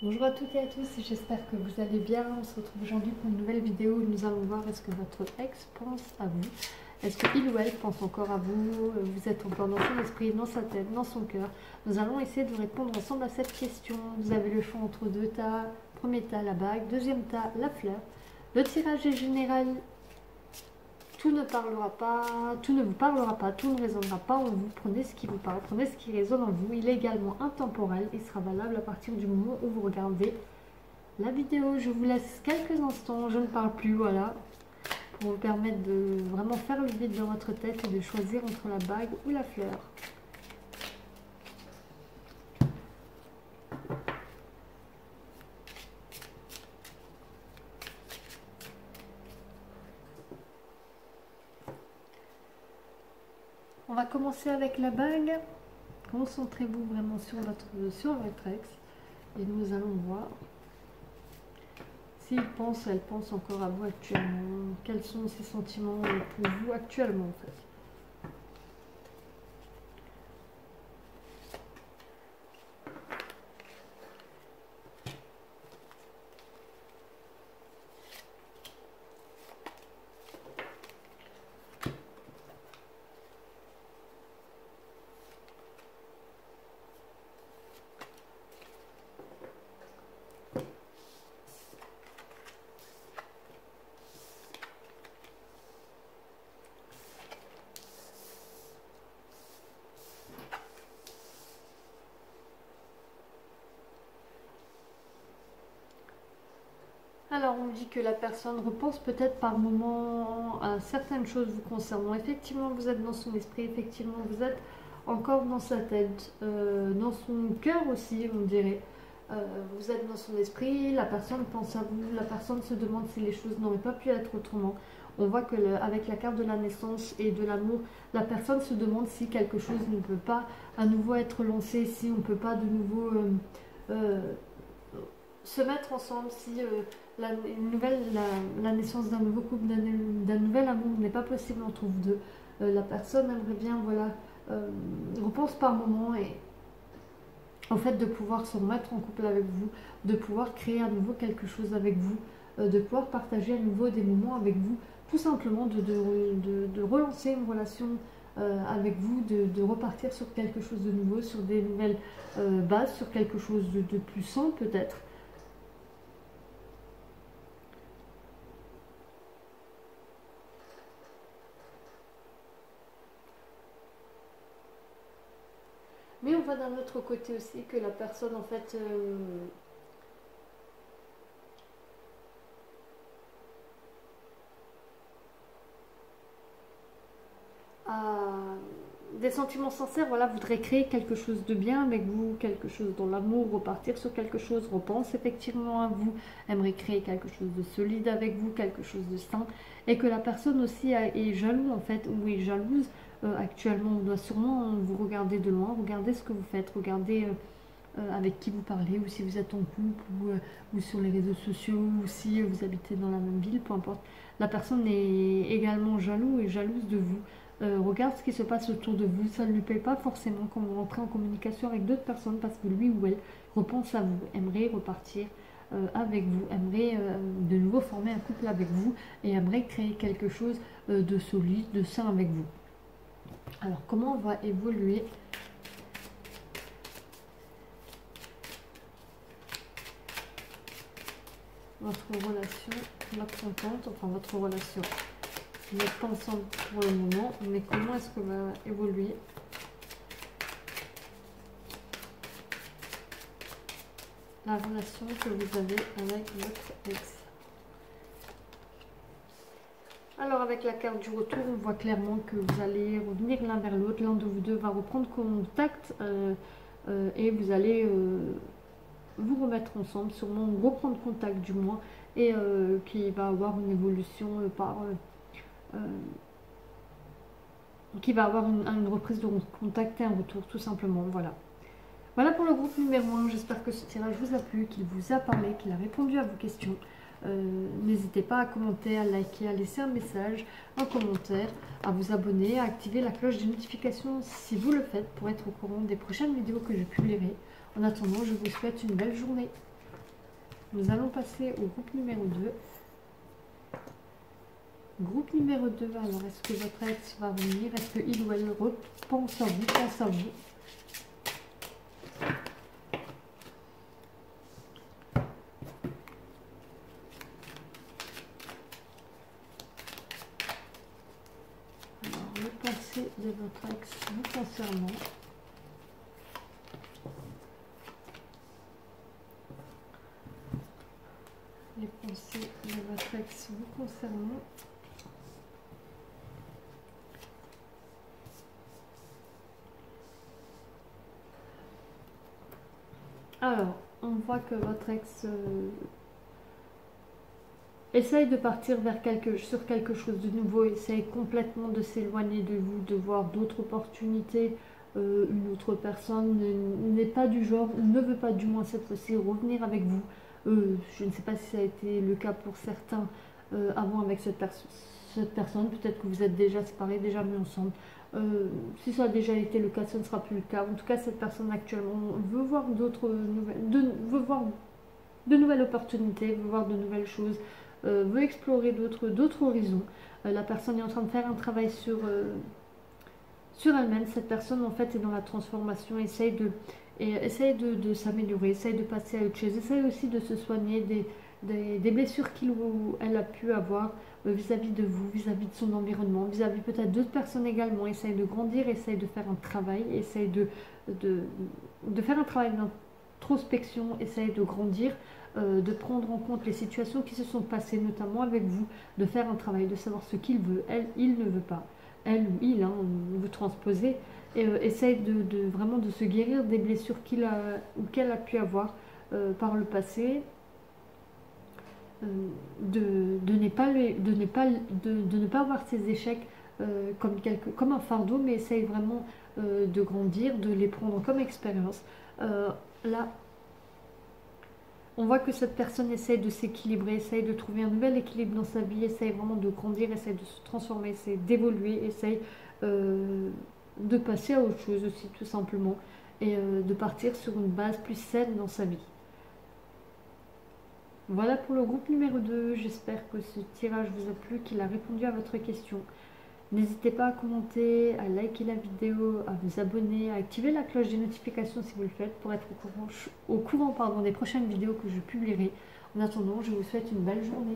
Bonjour à toutes et à tous, j'espère que vous allez bien. On se retrouve aujourd'hui pour une nouvelle vidéo où nous allons voir est-ce que votre ex pense à vous. Est-ce qu'il ou elle pense encore à vous? Vous êtes encore dans son esprit, dans sa tête, dans son cœur. Nous allons essayer de répondre ensemble à cette question. Vous avez le choix entre deux tas. Premier tas, la bague. Deuxième tas, la fleur. Le tirage est général. Tout ne parlera pas, tout ne vous parlera pas, tout ne résonnera pas en vous. Prenez ce qui vous parle, prenez ce qui résonne en vous. Il est également intemporel et sera valable à partir du moment où vous regardez la vidéo. Je vous laisse quelques instants, je ne parle plus, voilà, pour vous permettre de vraiment faire le vide dans votre tête et de choisir entre la bague ou la fleur. On va commencer avec la bague. Concentrez-vous vraiment sur votre ex et nous allons voir s'il pense, elle pense encore à vous actuellement. Quels sont ses sentiments pour vous actuellement en fait. Alors on dit que la personne repense peut-être par moment à certaines choses vous concernant. Effectivement vous êtes dans son esprit, effectivement vous êtes encore dans sa tête, dans son cœur aussi on dirait. Vous êtes dans son esprit, la personne pense à vous, la personne se demande si les choses n'auraient pas pu être autrement. On voit que avec la carte de la naissance et de l'amour, la personne se demande si quelque chose ne peut pas à nouveau être lancé, si on ne peut pas de nouveau se mettre ensemble, si la naissance d'un nouveau couple, d'un nouvel amour n'est pas possible entre vous deux. La personne aimerait bien, voilà, repense par moment et au fait de pouvoir se remettre en couple avec vous, de pouvoir créer à nouveau quelque chose avec vous, de pouvoir partager à nouveau des moments avec vous, tout simplement de relancer une relation avec vous, de repartir sur quelque chose de nouveau, sur des nouvelles bases, sur quelque chose de plus sain peut-être. Mais on voit d'un autre côté aussi que la personne en fait a des sentiments sincères, voilà, voudrait créer quelque chose de bien avec vous, quelque chose dans l'amour, repartir sur quelque chose, repense effectivement à vous, aimerait créer quelque chose de solide avec vous, quelque chose de sain, et que la personne aussi est jaloux en fait, ou est jalouse actuellement. On doit sûrement vous regarder de loin, regarder ce que vous faites, regarder avec qui vous parlez, ou si vous êtes en couple, ou sur les réseaux sociaux, ou si vous habitez dans la même ville, peu importe. La personne est également jaloux et jalouse de vous. Regarde ce qui se passe autour de vous. Ça ne lui plaît pas forcément quand vous rentrez en communication avec d'autres personnes parce que lui ou elle repense à vous, aimerait repartir avec vous, aimerait de nouveau former un couple avec vous et aimerait créer quelque chose de solide, de sain avec vous. Alors comment on va évoluer votre relation, votre entente, enfin votre relation? Vous n'êtes pas ensemble pour le moment, mais comment est-ce que va évoluer la relation que vous avez avec votre ex? Alors avec la carte du retour, on voit clairement que vous allez revenir l'un vers l'autre, l'un de vous deux va reprendre contact et vous allez vous remettre ensemble, sûrement reprendre contact du moins, et qui va avoir une évolution qui va avoir une reprise de contact et un retour tout simplement, voilà. Voilà pour le groupe numéro 1, j'espère que ce tirage vous a plu, qu'il vous a parlé, qu'il a répondu à vos questions. N'hésitez pas à commenter, à liker, à laisser un message, un commentaire, à vous abonner, à activer la cloche des notifications si vous le faites pour être au courant des prochaines vidéos que je publierai. En attendant, je vous souhaite une belle journée. Nous allons passer au groupe numéro 2. Groupe numéro 2, alors est-ce que votre ex va revenir? Est-ce qu'il ou elle pense à vous, pense à vous? Alors, les pensées de votre ex vous concernant. Les pensées de votre ex vous concernant. Alors, on voit que votre ex essaye de partir sur quelque chose de nouveau, essaye complètement de s'éloigner de vous, de voir d'autres opportunités. Une autre personne n'est pas du genre, ne veut pas du moins cette fois-ci revenir avec vous. Je ne sais pas si ça a été le cas pour certains avant avec cette personne. Peut-être que vous êtes déjà séparés, déjà mis ensemble. Si ça a déjà été le cas, ce ne sera plus le cas. En tout cas, cette personne actuellement veut voir d'autres nouvelles, veut voir de nouvelles opportunités, veut voir de nouvelles choses, veut explorer d'autres horizons. La personne est en train de faire un travail sur elle-même. Cette personne en fait est dans la transformation, essaye de s'améliorer, essaye de passer à autre chose, essaye aussi de se soigner des blessures qu'il ou elle a pu avoir vis-à-vis de vous, vis-à-vis de son environnement, vis-à-vis peut-être d'autres personnes également, essaye de grandir, essaye de faire un travail, essaye de faire un travail d'introspection, essaye de grandir, de prendre en compte les situations qui se sont passées, notamment avec vous, de faire un travail, de savoir ce qu'il veut, il ne veut pas, elle ou il, hein, vous transposez, et essaye vraiment de se guérir des blessures qu'il a ou qu'elle a pu avoir par le passé, de ne pas voir ces échecs comme un fardeau, mais essaye vraiment de grandir, de les prendre comme expérience. Là, on voit que cette personne essaye de s'équilibrer, essaye de trouver un nouvel équilibre dans sa vie, essaye vraiment de grandir, essaye de se transformer, essaye d'évoluer, essaye de passer à autre chose aussi, tout simplement, et de partir sur une base plus saine dans sa vie. Voilà pour le groupe numéro 2, j'espère que ce tirage vous a plu, qu'il a répondu à votre question. N'hésitez pas à commenter, à liker la vidéo, à vous abonner, à activer la cloche des notifications si vous le faites pour être au courant des prochaines vidéos que je publierai. En attendant, je vous souhaite une belle journée.